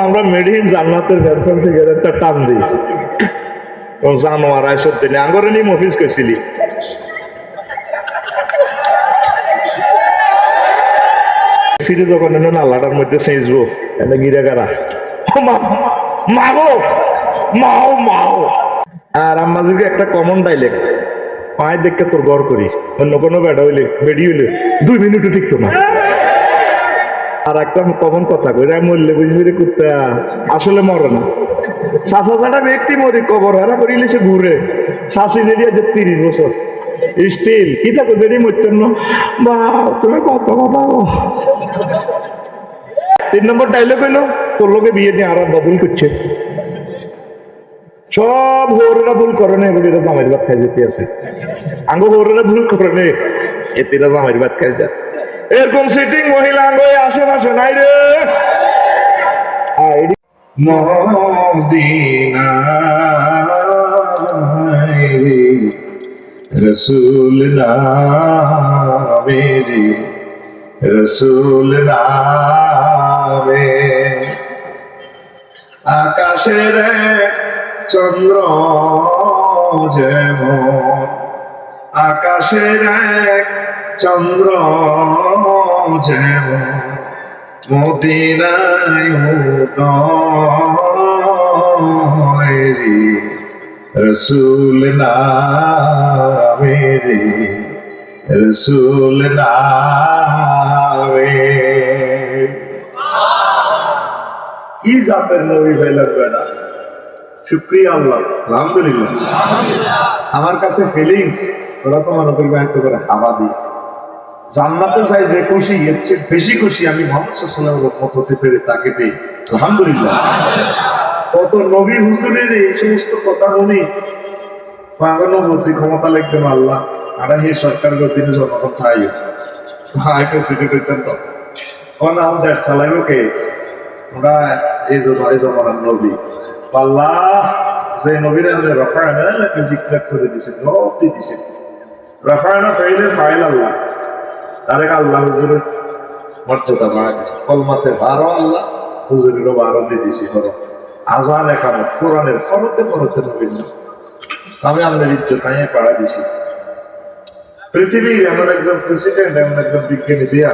আমরা মেডিহিন জান্নাতের ব্যবসা সিগারেটটা টান দিয়েছি জানোয়ার আইসব দিনে আঙ্গরে নিয়ে মফিস গেছিলি সিঁড়ি যখন এনে নালাটার মধ্যে সেঁচবো এনে গিরে গাড়া মাগো মাও মাও। আর আমাদেরকে একটা কমন ডাইলেক্ট পায়ে দেখে তোর গড় করি অন্য কোনো বেড়া হইলে বেড়ি হইলে 2 মিনিটও টিকতো না। আর একটা কমন কথা কই মরলে বুঝবি রে কুত্তা আসলে মরে না। চাষা ব্যক্তি মরি কবর হারা করিলে সে ঘুরে শাসি বেরিয়ে যে 30 বছর স্টিল কি থাকো বেরিয়ে মরতেন না বা তুমি কত কথা। 3 নম্বর ডাইলগ হইলো তোর লোকে বিয়ে নিয়ে আর বদল করছে সব হৌরেরা ভুল করে না এবার এরা জামাইয়ের ভাত খাই যেতে আছে আঙ্গো হৌরেরা ভুল করে নে এরা জামাইয়ের ভাত খাই যা এরকম সিটিং মহিলা আঙ্গো আশেপাশে নাই রে। রসুল নামে রে রসুল নামে আকাশের চন্দ্র যেমন আকাশের চন্দ্র যেমন মদিনায় উদয় রে রসুল নামে রে রসুল নামে। কি জাতের নবী ফেলার বেড়া শুক্রিয়া আল্লাহ আলহামদুলিল্লাহ। আমার কাছে ফিলিংস ওরা তো মনে করবে এত করে হাওয়া দিয়ে জান্নাতে চাই যে খুশি এর চেয়ে বেশি খুশি আমি মোহাম্মদ সাল্লাল্লাহু আলাইহি ওয়াসাল্লামের মত হতে পেরে তাকে পেয়ে আলহামদুলিল্লাহ। কত নবী হুজুরের এই সমস্ত কথা শুনি পাগানো বুদ্ধি ক্ষমতা লিখতে আল্লাহ আর এই সরকারের অধীনে জনগণ খাই হাইকে সিটি করতেন তো কোন নাম দেশ চালাইব কে ওরা এই জমানার নবী আল্লাহ যে নবীর রফায়না জিক্র করে দিছে রব দিয়ে দিছে রফায়না ফাইলের ফাইল আল্লাহ তারেক আল্লাহ হুজুরের মর্যাদা বাড়া দিছে কলমাতে 12 আল্লাহ হুজুরেরও 12 দিয়ে দিছি হলো আজান একামত কোরআনের ফরতে ফরতে নবীর নাম আমি আমাদের ইজ্জত আইয়ে পাড়া দিছি। পৃথিবীর এমন একজন প্রেসিডেন্ট এমন একজন বিজ্ঞানী দিয়া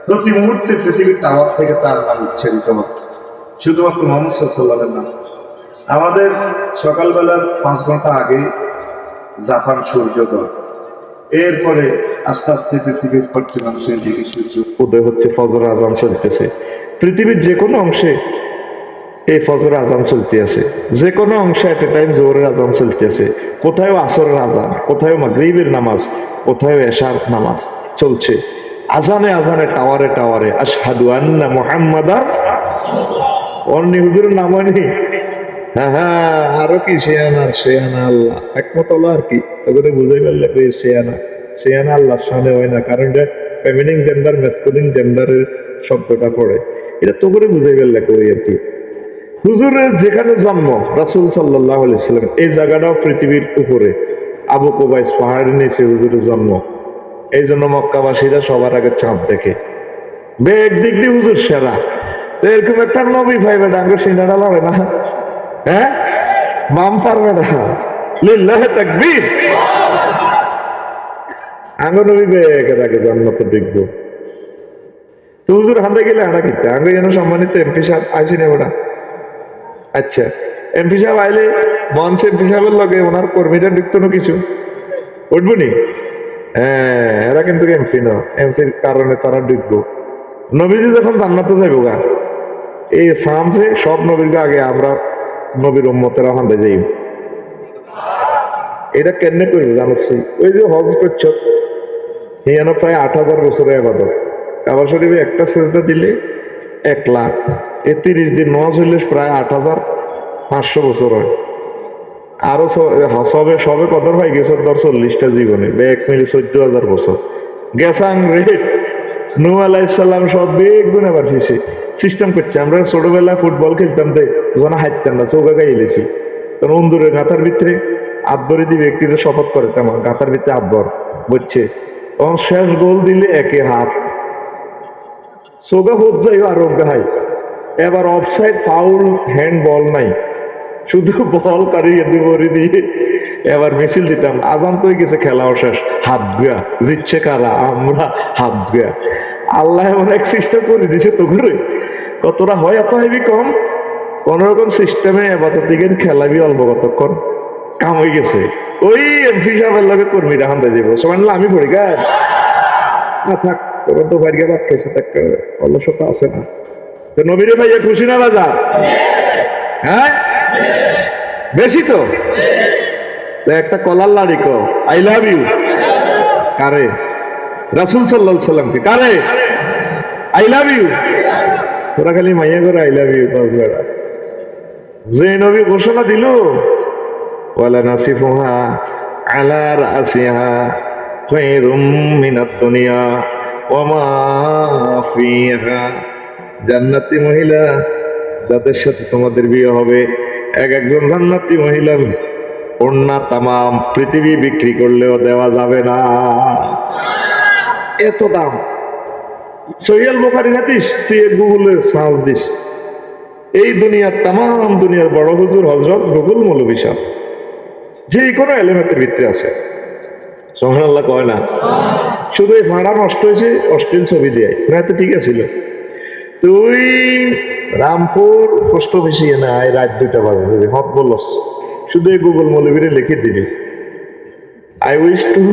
প্রতি মুহূর্তে পৃথিবীর টাওয়ার থেকে তার নাম উচ্চারিত হয় শুধুমাত্র মোহাম্মদ সাল্লাল্লাহু আলাইহি নাম। আমাদের সকালবেলার 5 ঘন্টা আগে জাপান সূর্যোদয় এরপরে আস্তে আস্তে পৃথিবীর পশ্চিমাংশের দিকে সূর্য উদয় হচ্ছে ফজর আজান চলতেছে পৃথিবীর যে কোনো অংশে এই ফজর আজান চলতে আছে যে কোনো অংশে এট এ টাইম জোহরের আজান চলতে আছে কোথায় আসরের আজান কোথায় মাগরিবের নামাজ কোথায় এশার নামাজ চলছে আজানে আজানে টাওয়ারে টাওয়ারে আশহাদু আন্না মুহাম্মাদার অন্য হুজুরের নাম হয়নি। হ্যাঁ হ্যাঁ আরো কি শেয়ানা শেয়ানা আল্লাহ একমত হলো আর কি ওগুলো বুঝাই পারলে শেয়ানা শেয়ানা আল্লাহর সামনে হয় না কারণ এটা ফেমিনিন জেন্ডার ম্যাসকুলিন জেন্ডারের শব্দটা পড়ে এটা তো করে বুঝাই পারলে কই আর কি। হুজুরের যেখানে জন্ম রাসূল সাল্লাল্লাহু আলাইহি সাল্লাম এই জায়গাটাও পৃথিবীর উপরে আবু কুবাইস পাহাড়ের নিচে হুজুরের জন্ম এই জন্য মক্কাবাসীরা সবার আগে চাঁদ দেখে বেগ দিক দিয়ে হুজুর সেরা এরকম একটা নবী ভাইবে ডাঙ্গো সিনারা লড়ে না হ্যাঁ বাম পারবে না লিল্লাহি তাকবীর আঙ্গ নবী বেগের আগে জান্নাত দেখবো তো হুজুর হাতে গেলে হাঁটা কিনতে আঙ্গ যেন সম্মানিত এমপি সাহেব আসি না ওটা আচ্ছা এমপি সাহেব আইলে মঞ্চ এমপি সাহেবের লগে ওনার কর্মীরা ঢুকতো না কিছু উঠবো নি হ্যাঁ এরা কিন্তু এমপি না এমপির কারণে তারা ঢুকবো নবীজি যখন জান্নাতে যাইব গা এই সামনে সব নবীর আগে আমরা নবীর উম্মতেরা হাঁটে যাই এটা কেমনে করবো জানাচ্ছি ওই যে হজ করছ হিয়ানো প্রায় 8000 বছরের আবাদত কাবা শরীফে একটা সেজদা দিলে 1 লাখ 30 দিন নামাজ হইলে প্রায় 8500 বছর হয় আরো সবে সবে কত ভাই গেছে 40টা জীবনে ব্যাগ মিলে 14000 বছর গেসাং রেট নূহ আলাইহিস সালাম সব বেগ গুণ আবার সিস্টেম করছে আমরা ছোটবেলা ফুটবল খেলতাম তো ওখানে হাঁটতাম না চৌকা গাই এলেছি তখন অন্দুরের গাথার ভিতরে আব্বরে দিয়ে ব্যক্তিদের শপথ করে তেমন গাথার ভিতরে আব্বর বুঝছে তখন শেষ গোল দিলে একে হাত চৌকা হোক যাই আর হাই এবার অফসাইড ফাউল হ্যান্ড বল নাই, শুধু বল কারিয়ে দুপুরে দিয়ে এবার মিছিল দিতাম। আজান তো হয়ে গেছে, খেলাও শেষ, হাত গুয়া জিতছে কারা, আমরা হাত গুয়া। আল্লাহ এমন এক সিস্টেম করে দিছে তো ঘুরে কতটা হয় এত হাইবি কম, কোন রকম সিস্টেমে এবার দিকে খেলাবি অল্প কতক্ষণ কাম হয়ে গেছে। ওই এমপি সাহেবের লগে কর্মী রাখান যাবো সবাই আমি পড়ি গা না থাক, তোর তো বাইরে বাদ খেয়েছে, তাকে অলসতা আছে না। তো নবীরে ভাইয়া খুশি না রাজা? হ্যাঁ বেশি তো। তো একটা কলার লাড়ি কো আই লাভ ইউ কারে? রাসূল সাল্লাল্লাহু আলাইহি সাল্লামকে। কারে? I love you. তোরা খালি মাইয়া করে আই লাভ ইউ পাঁচ বেড়া। যে নবী ঘোষণা দিল ওয়ালা নাসিফুহা আলা রাসিহা খায়রুম মিনাদ দুনিয়া ওয়া মা ফিহা। জান্নাতি মহিলা যাদের সাথে তোমাদের বিয়ে হবে, এক একজন জান্নাতি মহিলার ওড়না তামাম পৃথিবী বিক্রি করলেও দেওয়া যাবে না, এত দাম। সহিহুল বুখারীর হাদিস, তুই গুগলে সার্চ দিস, এই দুনিয়ার তামাম দুনিয়ার বড় হুজুর হযরত গুগল মৌলভী সাহেব যে কোনো এলিমেন্টের ভিতরে আছে। সুবহানাল্লাহ কয় না? শুধু এই ভাড়া নষ্ট হয়েছে অশ্লীল ছবি দিয়ে, না তো ঠিক আছিল। তুই রামপুর পোস্ট অফিসে না রাত 2টা বাজে হট বলস, শুধু এই গুগল মৌলভীরে লিখে দিবি I wish to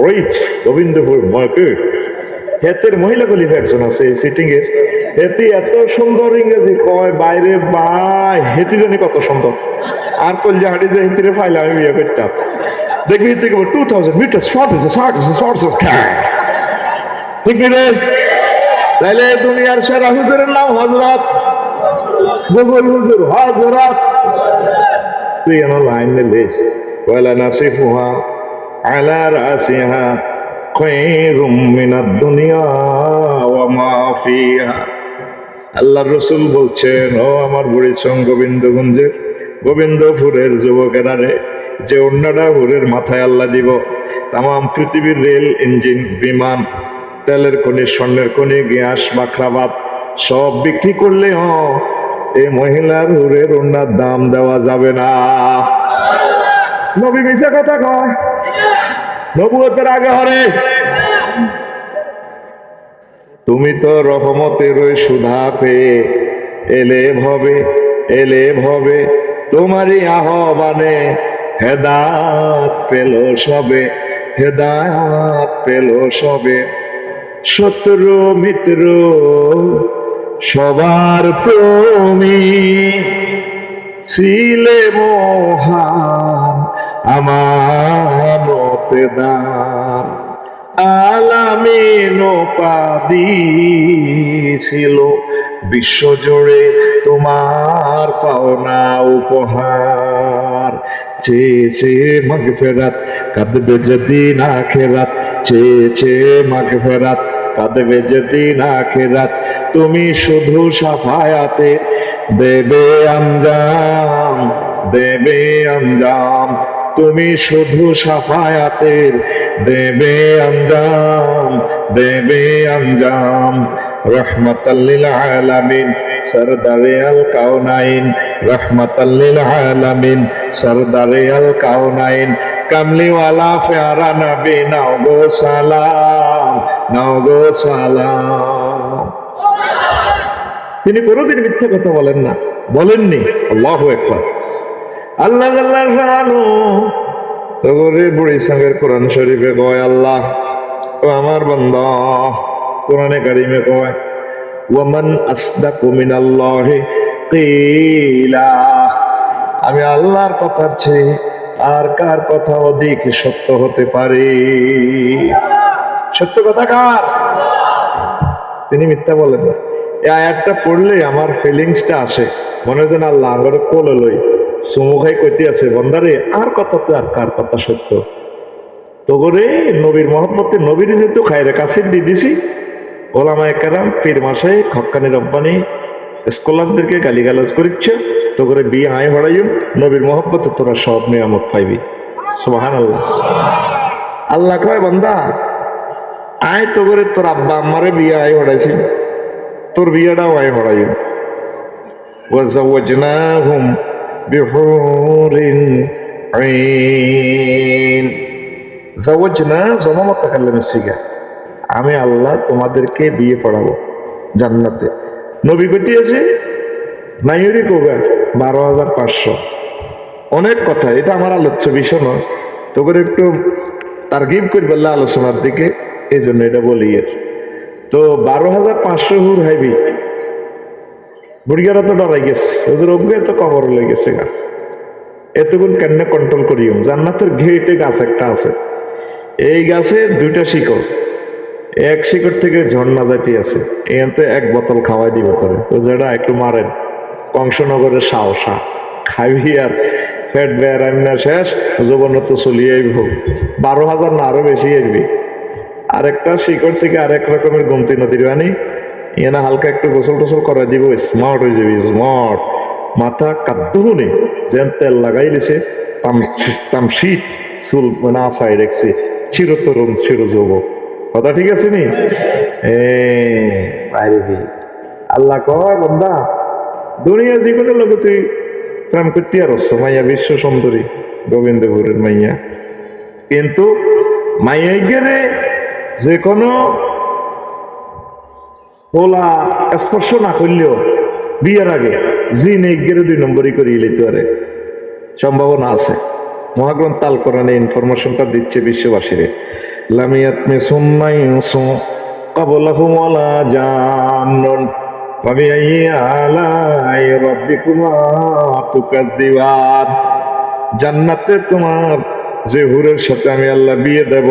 reach Gobindapur market. হেতের মহিলা কলিফ একজন আছে এই সিটিং এর, হেতি এত সুন্দর ইংরেজি কয় বাইরে বাই, হেতি জানি কত সুন্দর। আর কলজা হাঁটি যে হেতিরে ফাইলে আমি বিয়ে করতাম, দেখবি হেতি 2000 মিটার ঠিক রে? তাইলে দুনিয়ার সেরা হুজুরের নাম হযরত গুগল হুজুর হযরত। তুই আমার লাইন লিস ওয়ালা নাসিফুহা আলা রাসিহা খায়রুম মিনাদ দুনিয়া ওয়া মা ফিহা। আল্লাহর রাসূল বলছেন, ও আমার বুড়িচং গোবিন্দগঞ্জের গোবিন্দপুরের যুবকেরা রে, যে অন্যটা হুরের মাথায় আল্লাহ দিব, তামাম পৃথিবীর রেল ইঞ্জিন বিমান তেলের খনি স্বর্ণের খনি গ্যাস বাখরাবাদ সব বিক্রি করলে এই মহিলার হুরের ওড়নার দাম দেওয়া যাবে না। নবী মিশা কথা কয়? নবুয়তের আগে হরে তুমি তো রহমতের ওই সুধা পেয়ে এলে ভবে তোমারই আহ্বানে হেদায়েত পেল সবে। শত্রু মিত্র সবার তুমি ছিলে মহান আমানতে দান, আলামিন উপাধি ছিল বিশ্বজুড়ে তোমার পাওনা উপহার। চেয়েছে মাগফিরাত কাঁদবে যেদিন আখিরাত, চেয়েছে মাগফিরাত কাঁদবে যেদিন আখিরাত, তুমি শুধু সাফায়াতে দেবে আঞ্জাম, তুমি শুধু সাফায়াতের দেবে আঞ্জাম। রহমাতাল লিল আলামিন সরদারে আল কাউনাইন, রহমাতাল লিল আলামিন সরদারে আল কাউনাইন, কামলিওয়ালা প্যারা নবী নাও গো সালাম। তিনি কোনোদিন মিথ্যে কথা বলেন না, বলেননি। আল্লাহু আকবার। আল্লাহ তগরে বুড়ি সঙ্গের কোরআন শরীফে কয়, আল্লাহ ও আমার বান্দা কোরআনে কারিমে কয়, ওয়ামান আসদাকু মিনাল্লাহি কিলা। আমি আল্লাহর কথার চেয়ে আর কার কথা অধিক সত্য হতে পারে? সত্য কথা কার? তিনি মিথ্যা বলেন না। এই আয়াতটা পড়লে আমার ফিলিংসটা আসে, মনে হয় আল্লাহ আমার কোলে লই সুমুখাই কইতে আছে, বন্দারে আর কথা তো আর কার কথা সত্য? তো করে নবীর মহব্বতে নবীর যেহেতু খায়রে কাছে দিয়ে দিছি, ওলামায়ে কেরাম পীর মাসাই হক্কানি রব্বানি স্কলারদেরকে গালিগালাজ করিচ্ছে, তো করে বিয়ে আয় হড়াইম নবীর মহব্বতে তোরা সব নিয়ামত পাইবি। সুবহানাল্লাহ। আল্লাহ কয়, বান্দা আয় তো করে তোর আব্বা আম্মারে বিয়ে আয় হড়াইছি, তোর বিয়েটাও আয় হড়াইম। وزوجناهم بحور عين زوجنا জমা মুতাকাল্লিমের সিগা আমি আল্লাহ তোমাদেরকে বিয়ে পড়াবো জান্নাতে নবী কটি আছে নাইরি কোগা 12,500 অনেক কথা এটা আমার আলোচ্য বিষয় নয় তো করে একটু তারগিব করে বললে আলোচনার দিকে এই জন্য এটা বলি তো 12,500 হুর হাইবি বুড়িয়ারা তো ডরাই গেছে ওদের অজ্ঞে তো কবর হয়ে গেছে গা এতগুণ কেন কন্ট্রোল করিও জান্নাতের ঘেটে গাছ একটা আছে এই গাছে 2টা শিকড় এক শিকড় থেকে ঝর্ণা জাতি আছে এখানতে 1 বোতল খাওয়াই দিব করে তো যেটা একটু মারেন কংসনগরের সাহসা খাইবি আর ফ্যাট বেয়ারান্না শেষ যৌবন তো চলিয়ে আইব 12,000 না আরো বেশি আসবি আরেকটা শিকড় থেকে আরেক রকমের গুমতি নদীর বানি এনা হালকা একটু গোসল টোসল করা দিব স্মার্ট হয়ে যাবি স্মার্ট মাথা কাদ্দু নেই যেন তেল লাগাই দিছে তামশিট চুল না চাই রেখছে চিরতরুণ চির যুবক কথা ঠিক আছে নি আল্লাহ কয় বন্দা দুনিয়া জীবনের লোক তুই প্রেম করতে আর মাইয়া বিশ্ব সুন্দরী গোবিন্দপুরের মাইয়া কিন্তু মাইয়া গেলে যে কোনো পোলা স্পর্শ না করলেও বিয়ের আগে জিন এগিয়ে 2 নম্বরই করিয়ে লিতে পারে সম্ভাবনা আছে মহাগ্রন্থ তাল কোরআনে ইনফরমেশনটা দিচ্ছে বিশ্ববাসীরে লামিয়াত মে সুন্নাইসু ক্বাবলাহু ওয়ালা জান্নুন ফাবিআইয়ি আলাই রাব্বিকুমা তুকাজ্জিবান জান্নাতে তোমার যে হুরের সাথে আমি আল্লাহ বিয়ে দেব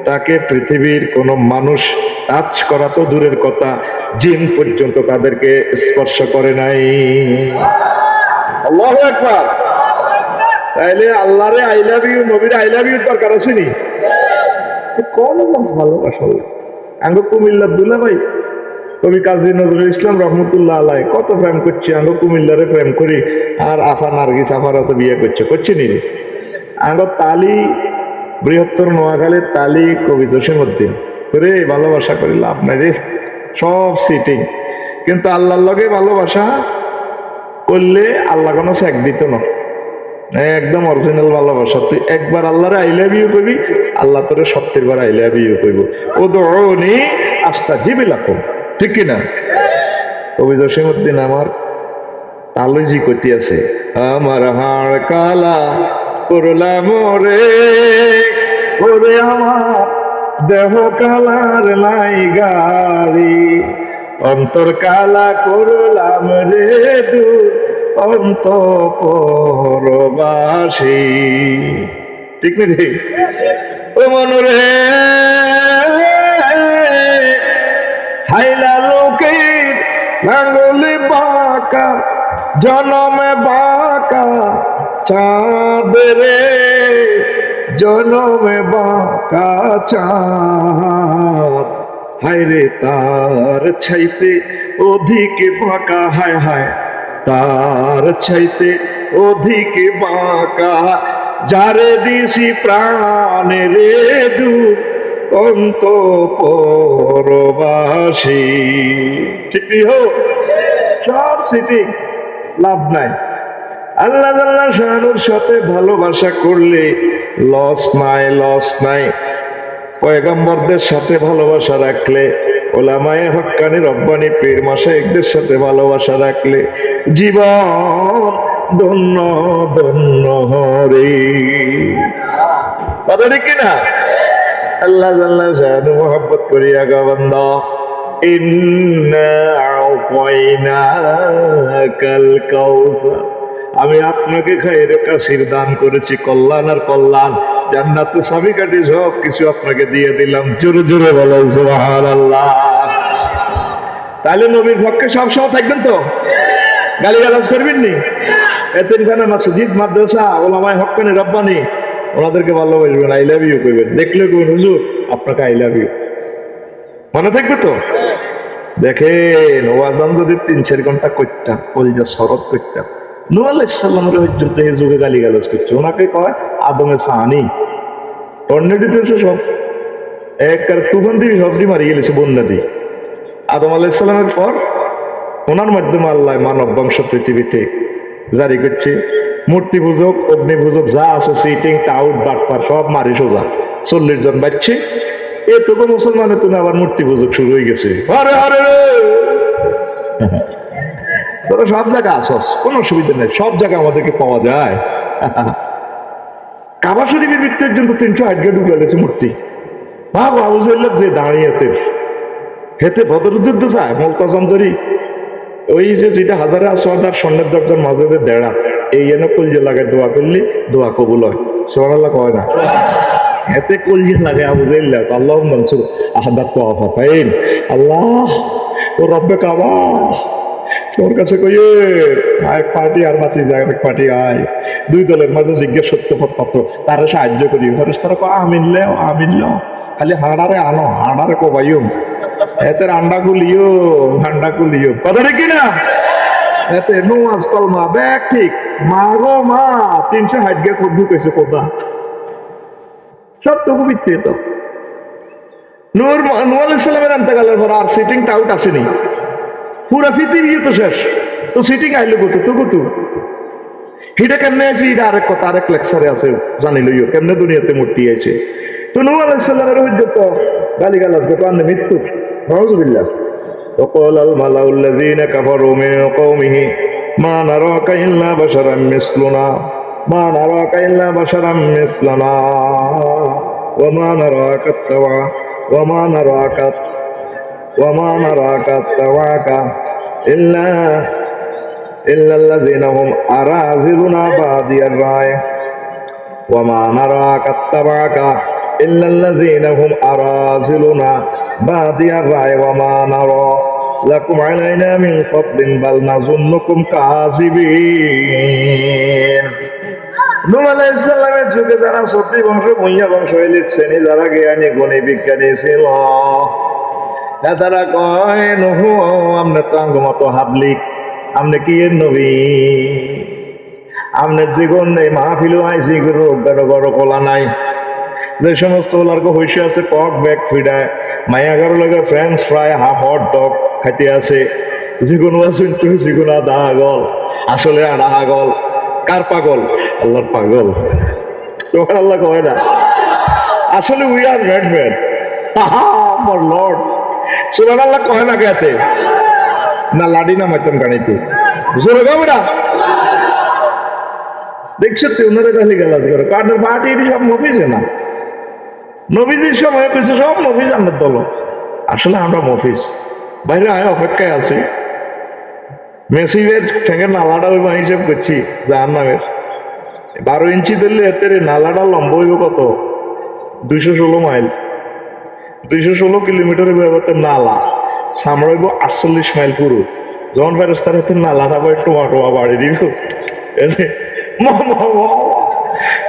তাকে পৃথিবীর কোনো মানুষ টাচ করা তো দূরের কথা জিন পর্যন্ত তাদেরকে স্পর্শ করে নাই আল্লাহু আকবার তাইলে আল্লাহরে আই লাভ ইউ নবীর আই লাভ ইউ দরকার আছে নি কোন মাস ভালোবাসা আঙ্গ কুমিল্লার দুলা ভাই কবি কাজী নজরুল ইসলাম রহমতুল্লাহ আলাই কত প্রেম করছি আঙ্গ কুমিল্লারে প্রেম করি আর আফা নার্গিস আফারা তো বিয়ে করছে নি আঙ্গ তালি বৃহত্তর নোয়াখালীর তালি কবি জসিমউদ্দিন করে ভালোবাসা করি লাভ নাই রে সব সিটিং কিন্তু আল্লাহর লগে ভালোবাসা করলে আল্লাহ কোনো চেক দিত না একদম অরিজিনাল ভালোবাসা তুই একবার আল্লাহরে আই লাভ ইউ কইবি আল্লাহ তোরে 70 বার আই লাভ ইউ কইব উদউনি আস্তাজিব লাকুম ঠিক কি না কবি জসিমউদ্দিন আমার তালুজি কইতে আছে আমার হাড় কালা করলাম রে ওরে আমার দেহ কালার লাই গাড়ি অন্তর কালা করলাম রে দূর অন্ত পরবাসী ঠিক নেই ও মনরে হাইলা লোকের লাঙ্গলে বাঁকা জনমে বাঁকা চাঁদ রে জনমে বাঁকা চাঁদ হায় রে তার ছাইতে অধিক বাঁকা হায় হায় তার ছাইতে অধিক বাঁকা যারে দিছি প্রাণে রে দূর অন্ত পরবাসী ঠিক হোক সব সিটি লাভ নাই আল্লাহ আল্লাহ শাহরুর সাথে ভালোবাসা করলে লস নাই পয়গম্বরদের সাথে ভালোবাসা রাখলে ওলামায়ে হক্কানি রব্বানি পীর মাশায়েখদের সাথে ভালোবাসা রাখলে জীবন ধন্য ধন্য হরে কথা ঠিক কিনা আল্লাহ আল্লাহ শাহরু মোহাব্বত করিয়া গা বান্দা ইন্না আ'তাইনাকাল কাউসার আমি আপনাকে খায়ের কাসির দান করেছি কল্যাণ আর কল্যাণ জান্নাতের চাবিকাঠি সব কিছু আপনাকে দিয়ে দিলাম জোরে জোরে বলো সুবহানাল্লাহ তাহলে নবীর পক্ষে সবসময় থাকবেন তো গালিগালাজ করবেন নি এতিমখানা মসজিদ মাদ্রাসা ওলামায়ে হক্কানি রব্বানি ওনাদেরকে ভালোবাসবেন আই লাভ ইউ কইবেন দেখলে কইবেন হুজুর আপনাকে আই লাভ ইউ মনে থাকবে তো দেখেন ওয়াজান যদি 3-4 ঘন্টা করতাম কলিজা শরৎ করতাম নূহ আলাইহিস সালামের পর্যন্ত এই যুগে গালিগালাজ করছে ওনাকে কয় আদমের সাহানি টর্নেডো সব এক তুফান দিয়ে সবজি মারি গেছে বন্যা দিয়ে আদম আলাইহিস সালামের পর ওনার মাধ্যমে আল্লাহ মানব বংশ পৃথিবীতে জারি করছে। মূর্তি পূজক, অগ্নি পূজক যা আছে, সিটিং টাউট বাটপার সব মারি সোজা 40 জন বাচ্চে। এটুকু মুসলমানের তুমি আবার মূর্তি পূজক শুরু হয়ে গেছে। আরে আরে রে, তোরা সব জায়গায় আসস, কোনো অসুবিধা নেই, সব জায়গায় আমাদেরকে পাওয়া যায়। কাবা শরীফের ভিতরে পর্যন্ত 308 গেট ঢুকে গেছে মূর্তি। বাবা আবুজাল্লাহ যে দাঁড়িয়েতে হেতে বদরুদ্ধ চায় মলতাজান্তরি ওই যে যেটা হাজারে আসওয়াদ আর স্বর্ণের দরজার মাঝে যে দেড়া, এই এনে কলজে লাগায় দোয়া করলে দোয়া কবুল হয়। সুবহানাল্লাহ কয় না? এতে কলজে লাগে আবুজাল্লাহ আল্লাহ মনসুর আহাদাত ওয়াফাতাইন আল্লাহ ও রব্বে কাবা তোর কাছে কইয়ে এক পার্টি আর মাতি যায়, এক পার্টি আয়, দুই দলের মাঝে জিজ্ঞেস সত্যপথ পাত্র তারা সাহায্য করি। ফেরেশতারা কয় আমিনলেও আমিনলেও, খালি হাঁড়ারে আনো, হাঁড়ারে কোবাইও, এতে আন্ডা গুলিও ঠান্ডা গুলিও, কথাটা কি না? এতে নোয়াজ কলমা ব্যাগ ঠিক মা গো মা 360 গে খুব ঢুকেছে কোথা, সবটুকু মিথ্যে। তো নূর আলাইহিস সালামের আন্তকালের পর আর সিটিং টাউট আসেনি, পুরা পৃথিবী তো শেষ, তো সিটিং আইলো কত তো কত হিটা কেমনে আছে, এটা আরেক কথা, আরেক লেকচারে আছে জানি লইও কেমনে দুনিয়াতে মূর্তি আছে। তো নূহ আলাইহিস সালামের হইতে তো গালিগালাজ করতে আনলে মৃত্যু, নাউযুবিল্লাহ। وقال الملأ الذين كفروا من قومه ما نراك إلا بشرا مثلنا ما نراك إلا بشرا مثلنا وما نراك اتبعك إلا الذين هم أراذلنا بادي الرأي وما نراك اتبعك إلا الذين هم أراذلنا بادي الرأي وما نرى لكم علينا من فضل بل نظنكم كاذبين। নূহ আলাইহিস সালামের যুগে যারা সত্যি বংশ মুইয়া বংশ এলিট শ্রেণী যারা জ্ঞানী গুণী বিজ্ঞানী ছিল, তারা কয় নূহ আমনে তো আঙ্গ মতো হাবলিক, আমনে কি এর নবী, আমনের জীবন এই মাহফিলও আইসি গুরু বড় বড় কলা নাই, যে সমস্ত ওলার্গ হইসে আছে কক ব্যাগ ফিডায় মায়াগার লগে French fry half hot dog খাইতে আছে, যিকোনো আসুন যিকোনো আধা আগল, আসলে আধা আগল, কার পাগল? আল্লাহর পাগল। তোমার আল্লাহ কয় না আসলে উই আর ম্যাড ম্যাড আমার লর্ড। সুবহানাল্লাহ কয় না গেছে না লাডি না মাইতাম গাড়িতে জোরে গাবো না, দেখছো তো ওনারা গালি গালাজ করে কারণ পার্টি সব মফিসে না, নবীজির সময় কিছু সব মফিস আমাদের দল, আসলে আমরা মফিস বাইরে আয় অপেক্ষায় আছি। মেসিবের ঠেঙ্গের নালাটা ওই হিসেব করছি জাহান্নামের 12 ইঞ্চি ধরলে এতে নালাটা লম্বা হইব কত, 216 মাইল, 216 কিলোমিটারের ব্যাপারে নালা সামড়াইব 48 মাইল পুরো। যখন ফেরেশতার হাতে নালাটা আবার টোয়া টোয়া বাড়ি দিব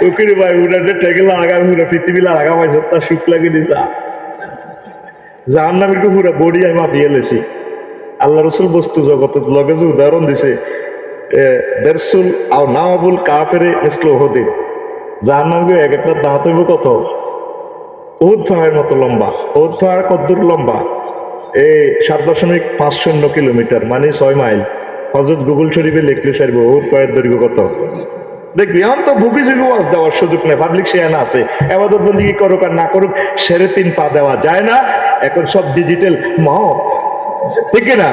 ওকে ভাই উড়াতে ঠেকে লাগা পুরো পৃথিবী লাগা পাইছে তার সুখ লাগে দিছা জাহান্নামের পুরো বডি আমি মাপিয়ে এলেছি। আল্লাহ রসুল বস্তু জগতের লগে যে উদাহরণ দিছে দেরসুল আও নাওয়াবুল কাফেরে ইসলো হতে, জাহান্নামকে এক একটা দাঁত হইব কত, উহুদ পাহাড়ের মতো লম্বা। উহুদ পাহাড় কতদূর লম্বা? এই 7.50 কিলোমিটার, মানে 6 মাইল। হযরত গুগল শরীফে লিখলে সারব উহুদ পাহাড়ের দৈর্ঘ্য কত, দেখবি। এখন তো বুকি জুগি ওয়াজ দেওয়ার সুযোগ নেই, পাবলিক শেয়ানা আছে, এবাদত বন্দি করুক আর না করুক 3.5 পা দেওয়া যায় না, এখন সব ডিজিটাল মহ, ঠিক না?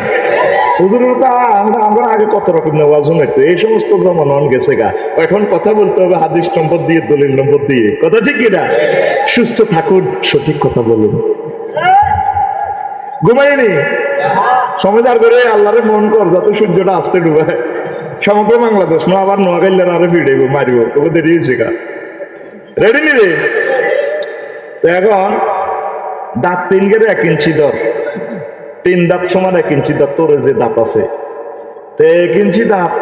আমরা আগে কত রকম নেওয়াজ হইতো, এই সমস্ত জমানন গেছে গা, এখন কথা বলতে হবে হাদিস নম্বর দিয়ে, দলিল নম্বর দিয়ে, কথা ঠিক না? সুস্থ থাকুন, সঠিক কথা বলুন, ঘুমাইনি সমাধার করে আল্লাহরে মন কর যত সূর্যটা আসতে ডুবায়। সমগ্র বাংলাদেশ না আবার নোয়াখাইলের আরে ভিড়াইব মারিব, তবে দেরি হয়েছে গা, রেডি নি রে? তো এখন দাঁত 3 গেলে 1 ইঞ্চি দর, 3 দাঁত সমান 1 ইঞ্চি দাঁত, তোর যে দাঁত আছে তো 1 ইঞ্চি দাঁত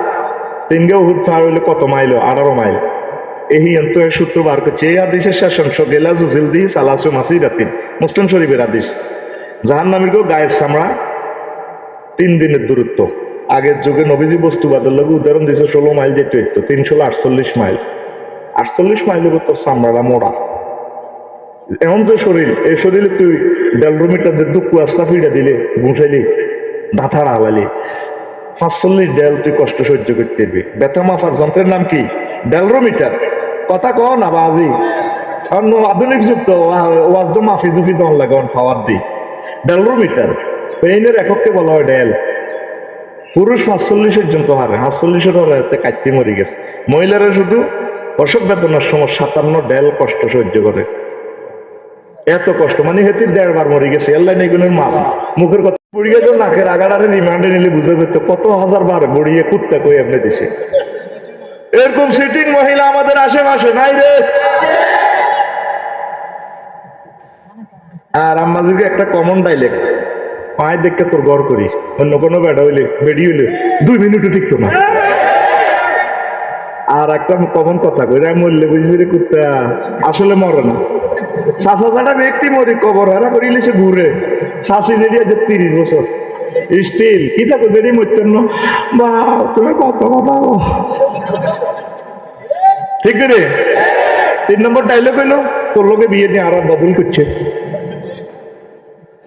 3 গে উহুদ পাহাড় হইলে কত মাইল? 18 মাইল। এই অন্ত সূত্র বার করছে এই আদিসের শাসন গেলা জুজিল দি সালাসু মাসি রাতিন, মুসলিম শরীফের আদিস। জাহান্নামীর গায়ের চামড়া 3 দিনের দূরত্ব। আগের যুগে নবীজি বস্তুবাদের লোক উদাহরণ দিয়েছে 16 মাইল যেতে হইতো, 348 মাইল। 48 মাইলের তোর চামড়াটা মোড়া। এমন যে শরীর, এই শরীরে তুই 1.5 মিটার দুঃখ আস্তা ফিরা দিলে ঘুষাইলি দাঁথাড়া হালালি, 45 ডেল তুই কষ্ট সহ্য করতে পারবি। ব্যথা মাপার যন্ত্রের নাম কি? ডেলরোমিটার। কথা কও না বাজি, কারণ আধুনিক যুগ তো ওয়াজ তো মাফি জুফি দন লাগে পাওয়ার দি। ডেলরোমিটার পেইনের এককে বলা হয় ডেল। পুরুষ 45 পর্যন্ত হারে, 48 হলে কাটতে মরে গেছে। মহিলারা শুধু অসুখ বেদনার সময় 57 ডেল কষ্ট সহ্য করে। এত কষ্ট মানে হেতির 1.5 বার মরে গেছে। আল্লাহ এগুলোর মা মুখের কথা বুড়িয়ে তো নাকের আগাড়ারে রিমান্ডে নিলে বুঝে পেতো কত হাজার বার বুড়িয়ে কুত্তা কই এমনি দিছে। এরকম সিটিং মহিলা আমাদের আশেপাশে নাই রে। আর আমাদেরকে একটা কমন ডাইলেক্ট, পায়ে দেখে তোর গড় করি, অন্য কোনো বেড়া হইলে বেড়ি হইলে 2 মিনিটও টিকতো না। আর একটা কমন কথা কই, মরলে বুঝবি রে কুত্তা আসলে মরে না। চাষা ব্যক্তি মরি কবর হারা করিলে সে ঘুরে শাসি যদি আজ 30 বছর স্টিল কি থাকো যদি মরতেন না বা তুমি কত কথা ঠিক রে। 3 নম্বর ডাইলগ হইলো তোর লোকে বিয়ে দিয়ে আর বদল করছে।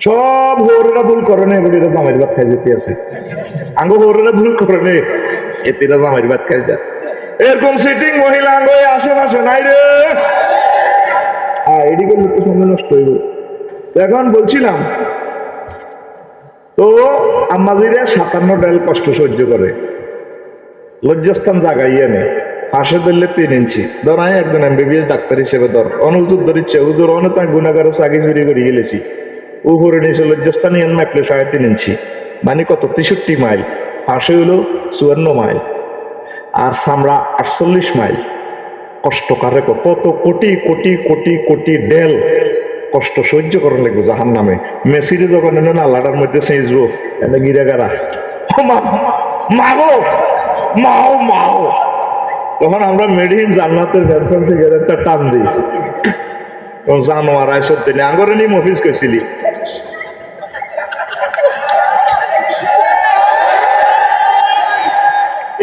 সব হৌরেরা ভুল করে না, এবার এরা জামাইয়ের ভাত খাই যেতে আছে। আঙ্গ হৌরেরা ভুল করে নে, এতে এরা জামাইয়ের ভাত খাই যা। এরকম সিটিং মহিলা আঙ্গ আশেপাশে নাই রে। এদিকে লোক সময় নষ্ট হইব। এখন বলছিলাম তো আমাদের 57 ডেল কষ্ট সহ্য করে, লজ্জাস্থান জাগাইয়া নেই। পাশে ধরলে 3 ইঞ্চি ধর। আমি একজন MBBS ডাক্তার হিসেবে ধর অনুজুর ধরিচ্ছে হুজুর অনেক তাই গুণাগার আগে চুরি করে গেলেছি। উপরে নিচে লজ্জাস্থান ইয়ান মাপলে 3.5 ইঞ্চি মানে কত 63 মাইল। পাশে হইল 54 মাইল আর সামরা 48 মাইল। কষ্ট কারে কত কোটি কোটি কোটি কোটি ডেল কষ্ট সহ্য করার লাগবে জাহান নামে। মেসিরে যখন এনে নালাটার মধ্যে সেঁচবো এনে গিরাগারা মাগো মাও মাও, তখন আমরা মেডিহিন জান্নাতের ভ্যানসন সিগারেটটা টান দিই। জানোয়ার আইসব দিনে আঙ্গরে নি মফিস কইছিলি।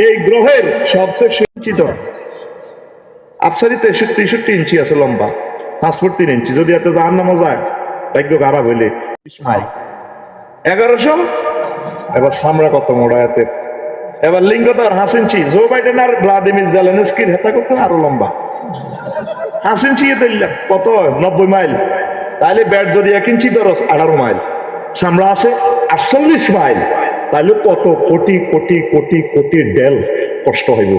এই গ্রহের সবচেয়ে সুচিত আপসারি 63 ইঞ্চি আছে লম্বা, পাসপোর্ট 3 ইঞ্চি। যদি এত জাহান নামও যায় ভাগ্য খারাপ হইলে 20 মাইল 1100। এবার সামরা কত মোড়া এতে। এবার লিঙ্গ তো 5 ইঞ্চি। জো বাইডেন আর ভ্লাদিমির জেলেনস্কির হেতা করতে আরো লম্বা 5 ইঞ্চি দিলাম কত 90 মাইল। তাহলে ব্যাট যদি 1 ইঞ্চি ধরস 18 মাইল। সামরা আছে 48 মাইল। তাহলে কত কোটি কোটি কোটি কোটি ডেল কষ্ট হইব।